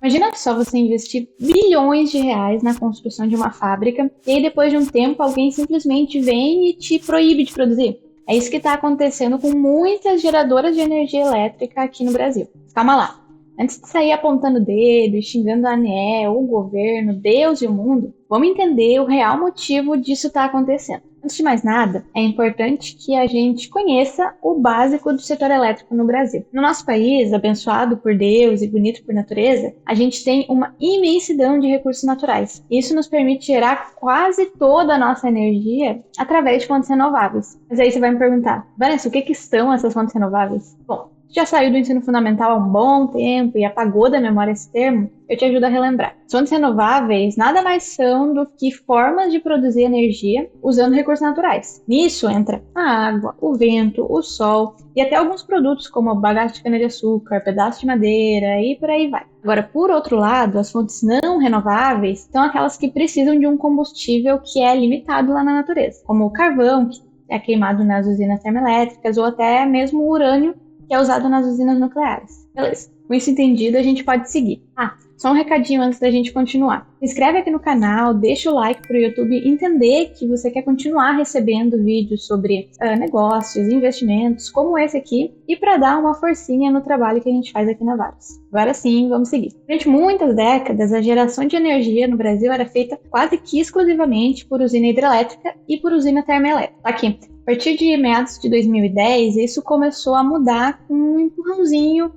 Imagina só você investir bilhões de reais na construção de uma fábrica e aí depois de um tempo alguém simplesmente vem e te proíbe de produzir. É isso que está acontecendo com muitas geradoras de energia elétrica aqui no Brasil. Calma lá. Antes de sair apontando o dedo e xingando a ANEEL, o governo, Deus e o mundo, vamos entender o real motivo disso estar acontecendo. Antes de mais nada, é importante que a gente conheça o básico do setor elétrico no Brasil. No nosso país, abençoado por Deus e bonito por natureza, a gente tem uma imensidão de recursos naturais. Isso nos permite gerar quase toda a nossa energia através de fontes renováveis. Mas aí você vai me perguntar, Vanessa, o que são essas fontes renováveis? Bom, já saiu do ensino fundamental há um bom tempo e apagou da memória esse termo, eu te ajudo a relembrar. Fontes renováveis nada mais são do que formas de produzir energia usando recursos naturais. Nisso entra a água, o vento, o sol e até alguns produtos como bagaço de cana-de-açúcar, pedaço de madeira e por aí vai. Agora, por outro lado, as fontes não renováveis são aquelas que precisam de um combustível que é limitado lá na natureza, como o carvão, que é queimado nas usinas termoelétricas, ou até mesmo o urânio, que é usado nas usinas nucleares. Beleza. Com isso entendido, a gente pode seguir. Só um recadinho antes da gente continuar. Se inscreve aqui no canal, deixa o like para o YouTube entender que você quer continuar recebendo vídeos sobre negócios, investimentos, como esse aqui, e para dar uma forcinha no trabalho que a gente faz aqui na Varus. Agora sim, vamos seguir. Durante muitas décadas, a geração de energia no Brasil era feita quase que exclusivamente por usina hidrelétrica e por usina termoelétrica. Aqui, a partir de meados de 2010, isso começou a mudar com um empurrãozinho,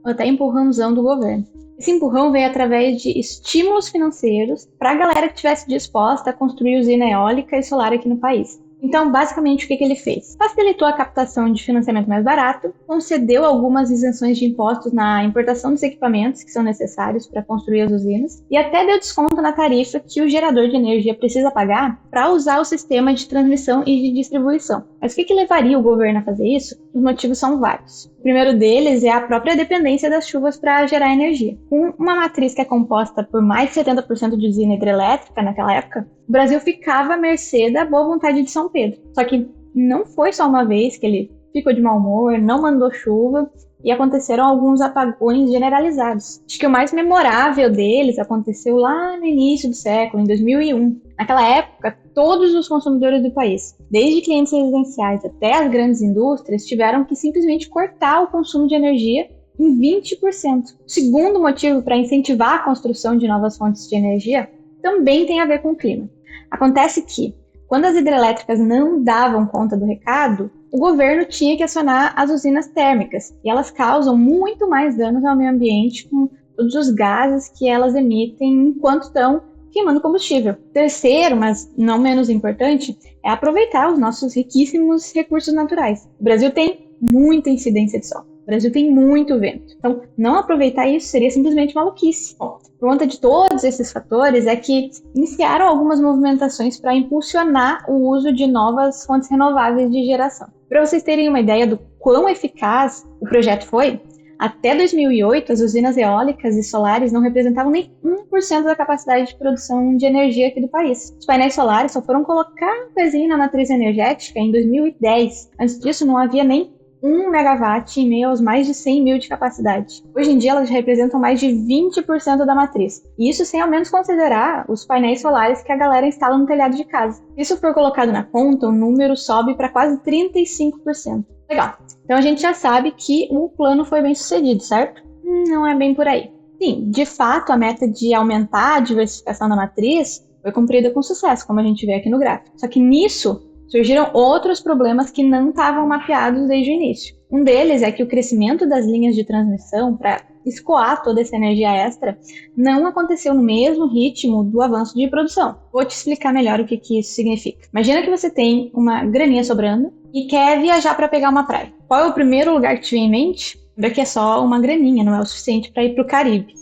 até empurrãozão do governo. Esse empurrão veio através de estímulos financeiros para a galera que estivesse disposta a construir usina eólica e solar aqui no país. Então, basicamente, o que ele fez? Facilitou a captação de financiamento mais barato, concedeu algumas isenções de impostos na importação dos equipamentos que são necessários para construir as usinas e até deu desconto na tarifa que o gerador de energia precisa pagar para usar o sistema de transmissão e de distribuição. Mas o que levaria o governo a fazer isso? Os motivos são vários. O primeiro deles é a própria dependência das chuvas para gerar energia. Com uma matriz que é composta por mais de 70% de usina hidrelétrica naquela época, o Brasil ficava à mercê da boa vontade de São Pedro. Só que não foi só uma vez que ele ficou de mau humor, não mandou chuva e aconteceram alguns apagões generalizados. Acho que o mais memorável deles aconteceu lá no início do século, em 2001. Naquela época, todos os consumidores do país, desde clientes residenciais até as grandes indústrias, tiveram que simplesmente cortar o consumo de energia em 20%. O segundo motivo para incentivar a construção de novas fontes de energia também tem a ver com o clima. Acontece que, quando as hidrelétricas não davam conta do recado, o governo tinha que acionar as usinas térmicas, e elas causam muito mais danos ao meio ambiente com todos os gases que elas emitem enquanto estão queimando combustível. Terceiro, mas não menos importante, é aproveitar os nossos riquíssimos recursos naturais. O Brasil tem muita incidência de sol. O Brasil tem muito vento. Então, não aproveitar isso seria simplesmente maluquice. Bom, por conta de todos esses fatores, é que iniciaram algumas movimentações para impulsionar o uso de novas fontes renováveis de geração. Para vocês terem uma ideia do quão eficaz o projeto foi, até 2008, as usinas eólicas e solares não representavam nem 1% da capacidade de produção de energia aqui do país. Os painéis solares só foram colocar um pezinho na matriz energética em 2010. Antes disso, não havia nem 1 megawatt em meio aos mais de 100 mil de capacidade. Hoje em dia, elas representam mais de 20% da matriz. E isso sem ao menos considerar os painéis solares que a galera instala no telhado de casa. Se isso for colocado na conta, o número sobe para quase 35%. Legal. Então a gente já sabe que o plano foi bem sucedido, certo? Não é bem por aí. Sim, de fato, a meta de aumentar a diversificação da matriz foi cumprida com sucesso, como a gente vê aqui no gráfico. Só que nisso surgiram outros problemas que não estavam mapeados desde o início. Um deles é que o crescimento das linhas de transmissão para escoar toda essa energia extra não aconteceu no mesmo ritmo do avanço de produção. Vou te explicar melhor o que isso significa. Imagina que você tem uma graninha sobrando e quer viajar para pegar uma praia. Qual é o primeiro lugar que te vem em mente? Lembra que é só uma graninha, não é o suficiente para ir para o Caribe.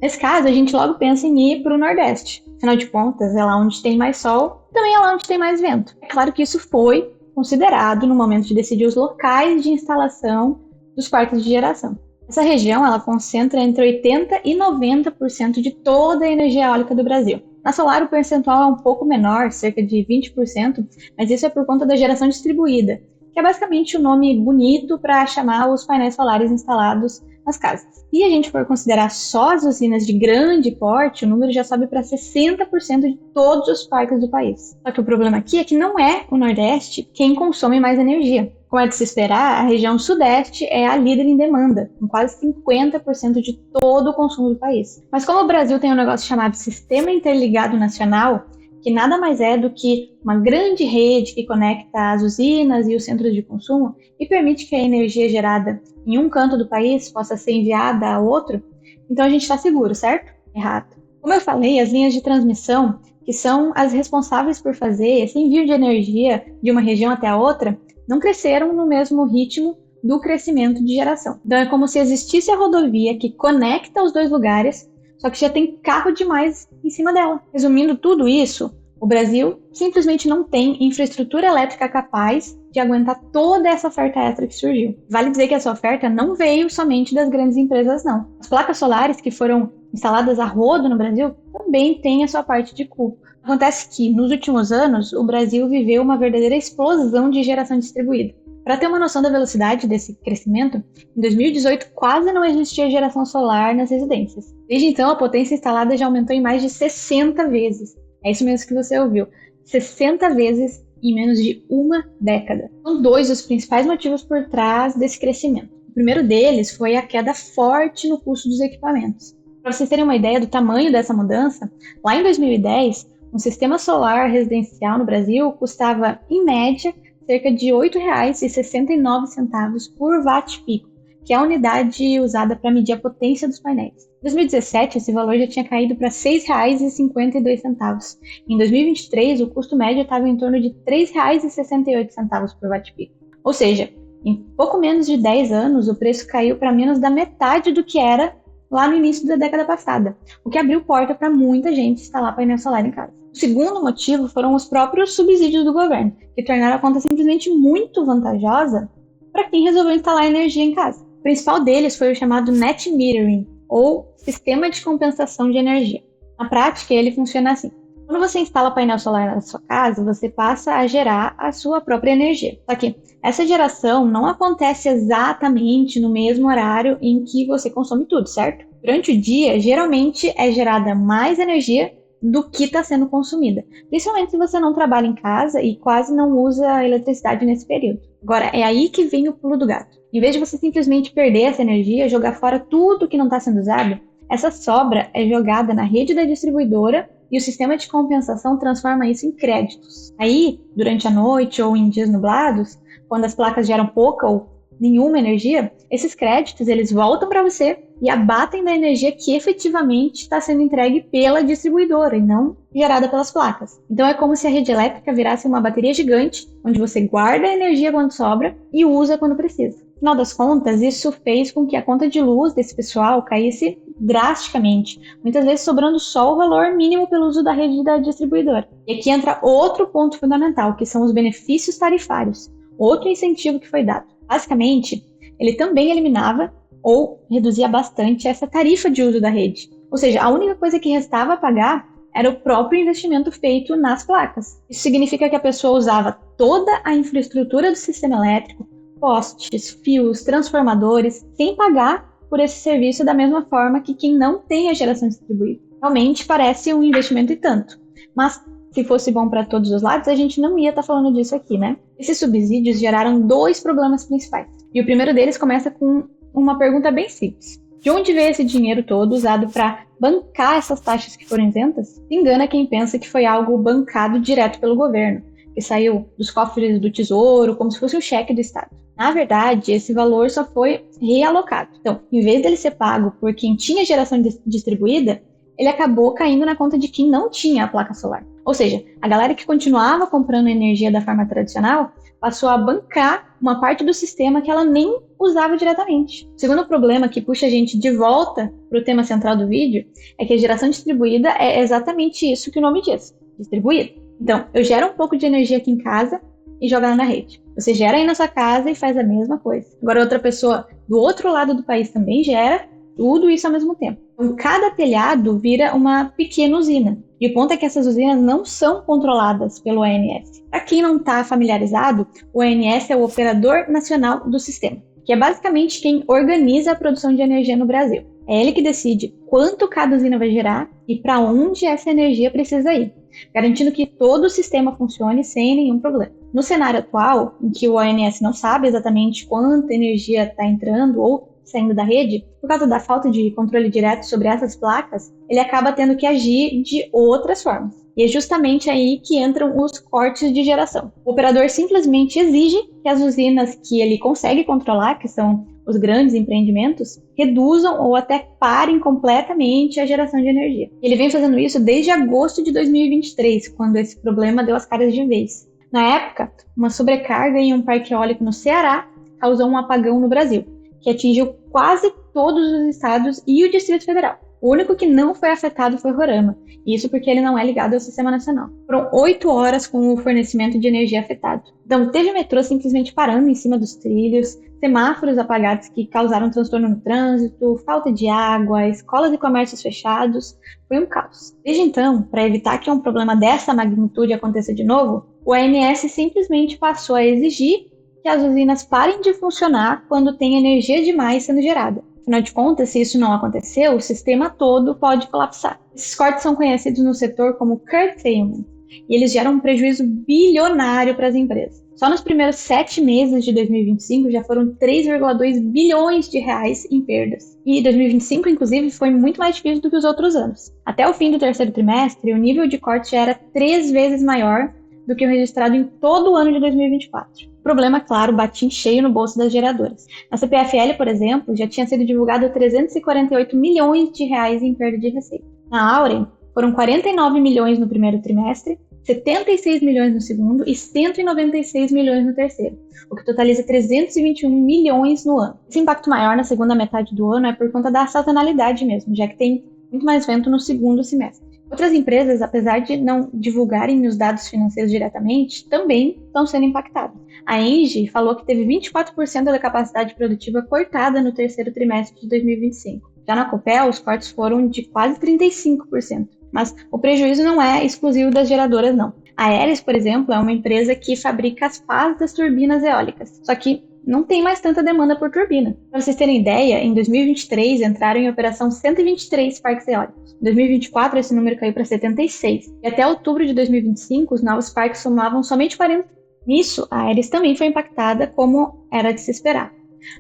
Nesse caso, a gente logo pensa em ir para o Nordeste. Afinal de contas, é lá onde tem mais sol, também é lá onde tem mais vento. É claro que isso foi considerado no momento de decidir os locais de instalação dos parques de geração. Essa região ela concentra entre 80% e 90% de toda a energia eólica do Brasil. Na solar, o percentual é um pouco menor, cerca de 20%, mas isso é por conta da geração distribuída, que é basicamente o nome bonito para chamar os painéis solares instalados nas casas. Se a gente for considerar só as usinas de grande porte, o número já sobe para 60% de todos os parques do país. Só que o problema aqui é que não é o Nordeste quem consome mais energia. Como é de se esperar, a região Sudeste é a líder em demanda, com quase 50% de todo o consumo do país. Mas como o Brasil tem um negócio chamado Sistema Interligado Nacional, que nada mais é do que uma grande rede que conecta as usinas e os centros de consumo e permite que a energia gerada em um canto do país possa ser enviada a outro, então a gente está seguro, certo? Errado. Como eu falei, as linhas de transmissão, que são as responsáveis por fazer esse envio de energia de uma região até a outra, não cresceram no mesmo ritmo do crescimento de geração. Então é como se existisse a rodovia que conecta os dois lugares, só que já tem carro demais em cima dela. Resumindo tudo isso, o Brasil simplesmente não tem infraestrutura elétrica capaz de aguentar toda essa oferta extra que surgiu. Vale dizer que essa oferta não veio somente das grandes empresas, não. As placas solares que foram instaladas a rodo no Brasil também têm a sua parte de culpa. Acontece que, nos últimos anos, o Brasil viveu uma verdadeira explosão de geração distribuída. Para ter uma noção da velocidade desse crescimento, em 2018 quase não existia geração solar nas residências. Desde então, a potência instalada já aumentou em mais de 60 vezes. É isso mesmo que você ouviu, 60 vezes em menos de uma década. São dois os principais motivos por trás desse crescimento. O primeiro deles foi a queda forte no custo dos equipamentos. Para vocês terem uma ideia do tamanho dessa mudança, lá em 2010, um sistema solar residencial no Brasil custava, em média, cerca de R$ 8,69 por watt-pico, que é a unidade usada para medir a potência dos painéis. Em 2017, esse valor já tinha caído para R$ 6,52. Em 2023, o custo médio estava em torno de R$ 3,68 por watt-pico. Ou seja, em pouco menos de 10 anos, o preço caiu para menos da metade do que era lá no início da década passada, o que abriu porta para muita gente instalar painel solar em casa. O segundo motivo foram os próprios subsídios do governo, que tornaram a conta simplesmente muito vantajosa para quem resolveu instalar energia em casa. O principal deles foi o chamado Net Metering, ou Sistema de Compensação de Energia. Na prática, ele funciona assim. Quando você instala painel solar na sua casa, você passa a gerar a sua própria energia. Só que essa geração não acontece exatamente no mesmo horário em que você consome tudo, certo? Durante o dia, geralmente é gerada mais energia do que está sendo consumida, principalmente se você não trabalha em casa e quase não usa eletricidade nesse período. Agora, é aí que vem o pulo do gato. Em vez de você simplesmente perder essa energia, jogar fora tudo que não está sendo usado, essa sobra é jogada na rede da distribuidora e o sistema de compensação transforma isso em créditos. Aí, durante a noite ou em dias nublados, quando as placas geram pouca ou nenhuma energia, esses créditos eles voltam para você e abatem da energia que efetivamente está sendo entregue pela distribuidora e não gerada pelas placas. Então é como se a rede elétrica virasse uma bateria gigante, onde você guarda a energia quando sobra e usa quando precisa. No final das contas, isso fez com que a conta de luz desse pessoal caísse drasticamente, muitas vezes sobrando só o valor mínimo pelo uso da rede da distribuidora. E aqui entra outro ponto fundamental, que são os benefícios tarifários, outro incentivo que foi dado. Basicamente, ele também eliminava ou reduzia bastante essa tarifa de uso da rede. Ou seja, a única coisa que restava a pagar era o próprio investimento feito nas placas. Isso significa que a pessoa usava toda a infraestrutura do sistema elétrico, postes, fios, transformadores, sem pagar por esse serviço da mesma forma que quem não tem a geração distribuída. Realmente parece um investimento e tanto, mas se fosse bom para todos os lados, a gente não ia estar falando disso aqui, né? Esses subsídios geraram dois problemas principais. E o primeiro deles começa com uma pergunta bem simples. De onde veio esse dinheiro todo usado para bancar essas taxas que foram isentas? Se engana quem pensa que foi algo bancado direto pelo governo, que saiu dos cofres do Tesouro como se fosse um cheque do Estado. Na verdade, esse valor só foi realocado. Então, em vez dele ser pago por quem tinha geração distribuída, ele acabou caindo na conta de quem não tinha a placa solar. Ou seja, a galera que continuava comprando energia da forma tradicional passou a bancar uma parte do sistema que ela nem usava diretamente. O segundo problema que puxa a gente de volta para o tema central do vídeo é que a geração distribuída é exatamente isso que o nome diz, distribuída. Então, eu gero um pouco de energia aqui em casa e jogo ela na rede. Você gera aí na sua casa e faz a mesma coisa. Agora, outra pessoa do outro lado do país também gera tudo isso ao mesmo tempo. Então, cada telhado vira uma pequena usina. E o ponto é que essas usinas não são controladas pelo ONS. Para quem não está familiarizado, o ONS é o Operador Nacional do Sistema. que é basicamente quem organiza a produção de energia no Brasil. É ele que decide quanto cada usina vai gerar e para onde essa energia precisa ir, garantindo que todo o sistema funcione sem nenhum problema. No cenário atual, em que o ONS não sabe exatamente quanta energia está entrando ou saindo da rede, por causa da falta de controle direto sobre essas placas, ele acaba tendo que agir de outras formas. E é justamente aí que entram os cortes de geração. O operador simplesmente exige que as usinas que ele consegue controlar, que são os grandes empreendimentos, reduzam ou até parem completamente a geração de energia. Ele vem fazendo isso desde agosto de 2023, quando esse problema deu as caras de vez. Na época, uma sobrecarga em um parque eólico no Ceará causou um apagão no Brasil, que atingiu quase todos os estados e o Distrito Federal. O único que não foi afetado foi Roraima, isso porque ele não é ligado ao Sistema Nacional. Foram 8 horas com o fornecimento de energia afetado. Então, teve metrô simplesmente parando em cima dos trilhos, semáforos apagados que causaram transtorno no trânsito, falta de água, escolas e comércios fechados. Foi um caos. Desde então, para evitar que um problema dessa magnitude aconteça de novo, o ONS simplesmente passou a exigir que as usinas parem de funcionar quando tem energia demais sendo gerada. Afinal de contas, se isso não acontecer, o sistema todo pode colapsar. Esses cortes são conhecidos no setor como curtailment, e eles geram um prejuízo bilionário para as empresas. Só nos primeiros 7 meses de 2025 já foram 3,2 bilhões de reais em perdas. E 2025, inclusive, foi muito mais difícil do que os outros anos. Até o fim do terceiro trimestre, o nível de corte já era 3 vezes maior do que o registrado em todo o ano de 2024. O problema, claro, batia em cheio no bolso das geradoras. Na CPFL, por exemplo, já tinha sido divulgado 348 milhões de reais em perda de receita. Na Auren, foram 49 milhões no primeiro trimestre, 76 milhões no segundo e 196 milhões no terceiro, o que totaliza 321 milhões no ano. Esse impacto maior na segunda metade do ano é por conta da sazonalidade mesmo, já que tem muito mais vento no segundo semestre. Outras empresas, apesar de não divulgarem os dados financeiros diretamente, também estão sendo impactadas. A Engie falou que teve 24% da capacidade produtiva cortada no terceiro trimestre de 2025. Já na Copel, os cortes foram de quase 35%. Mas o prejuízo não é exclusivo das geradoras, não. A Aeres, por exemplo, é uma empresa que fabrica as pás das turbinas eólicas. Só que não tem mais tanta demanda por turbina. Para vocês terem ideia, em 2023 entraram em operação 123 parques eólicos. Em 2024 esse número caiu para 76. E até outubro de 2025 os novos parques somavam somente 40. Nisso, a Aeres também foi impactada, como era de se esperar.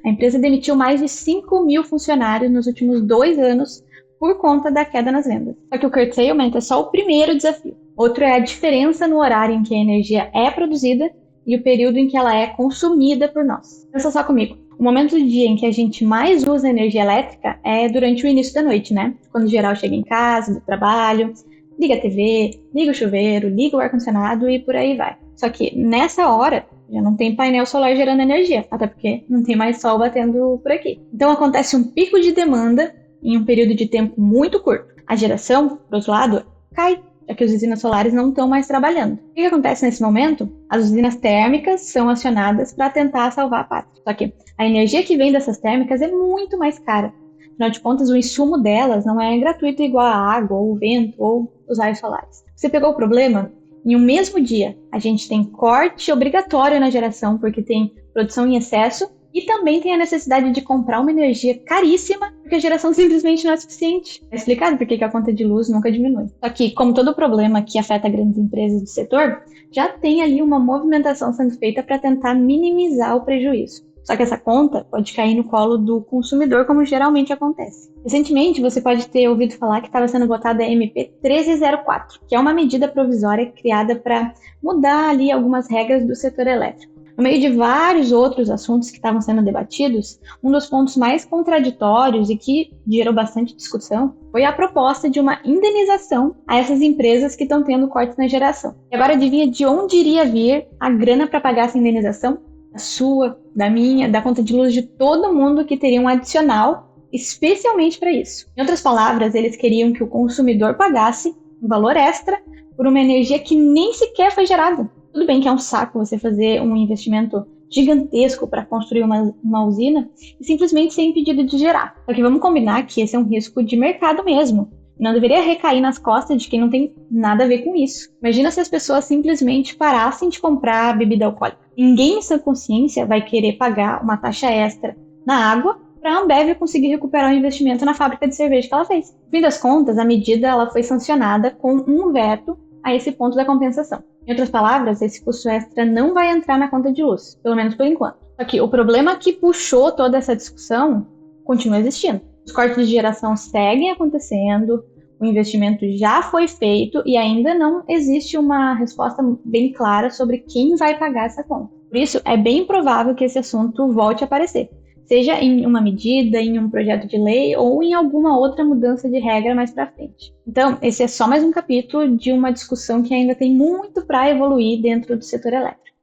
A empresa demitiu mais de 5 mil funcionários nos últimos 2 anos por conta da queda nas vendas. Só que o curtailment é só o primeiro desafio. Outro é a diferença no horário em que a energia é produzida e o período em que ela é consumida por nós. Pensa só comigo. O momento do dia em que a gente mais usa energia elétrica é durante o início da noite, né? Quando o geral chega em casa, do trabalho, liga a TV, liga o chuveiro, liga o ar-condicionado e por aí vai. Só que nessa hora já não tem painel solar gerando energia, até porque não tem mais sol batendo por aqui. Então acontece um pico de demanda em um período de tempo muito curto. A geração, por outro lado, cai, já que as usinas solares não estão mais trabalhando. O que acontece nesse momento? As usinas térmicas são acionadas para tentar salvar a pátria. Só que a energia que vem dessas térmicas é muito mais cara. Afinal de contas, o insumo delas não é gratuito igual a água, ou o vento, ou os raios solares. Você pegou o problema? Em um mesmo dia, a gente tem corte obrigatório na geração, porque tem produção em excesso, e também tem a necessidade de comprar uma energia caríssima, porque a geração simplesmente não é suficiente. É explicado por que a conta de luz nunca diminui. Só que, como todo problema que afeta grandes empresas do setor, já tem ali uma movimentação sendo feita para tentar minimizar o prejuízo. Só que essa conta pode cair no colo do consumidor, como geralmente acontece. Recentemente, você pode ter ouvido falar que estava sendo votada a MP 1304, que é uma medida provisória criada para mudar ali algumas regras do setor elétrico. No meio de vários outros assuntos que estavam sendo debatidos, um dos pontos mais contraditórios e que gerou bastante discussão foi a proposta de uma indenização a essas empresas que estão tendo cortes na geração. E agora adivinha de onde iria vir a grana para pagar essa indenização? Da sua, da minha, da conta de luz de todo mundo que teria um adicional especialmente para isso. Em outras palavras, eles queriam que o consumidor pagasse um valor extra por uma energia que nem sequer foi gerada. Tudo bem que é um saco você fazer um investimento gigantesco para construir uma usina e simplesmente ser impedido de gerar. Só que vamos combinar que esse é um risco de mercado mesmo. Não deveria recair nas costas de quem não tem nada a ver com isso. Imagina se as pessoas simplesmente parassem de comprar bebida alcoólica. Ninguém em sã consciência vai querer pagar uma taxa extra na água para a Ambev conseguir recuperar o investimento na fábrica de cerveja que ela fez. No fim das contas, a medida ela foi sancionada com um veto a esse ponto da compensação. Em outras palavras, esse custo extra não vai entrar na conta de luz, pelo menos por enquanto. Só que o problema que puxou toda essa discussão continua existindo. Os cortes de geração seguem acontecendo, o investimento já foi feito e ainda não existe uma resposta bem clara sobre quem vai pagar essa conta. Por isso, é bem provável que esse assunto volte a aparecer, seja em uma medida, em um projeto de lei ou em alguma outra mudança de regra mais para frente. Então, esse é só mais um capítulo de uma discussão que ainda tem muito para evoluir dentro do setor elétrico.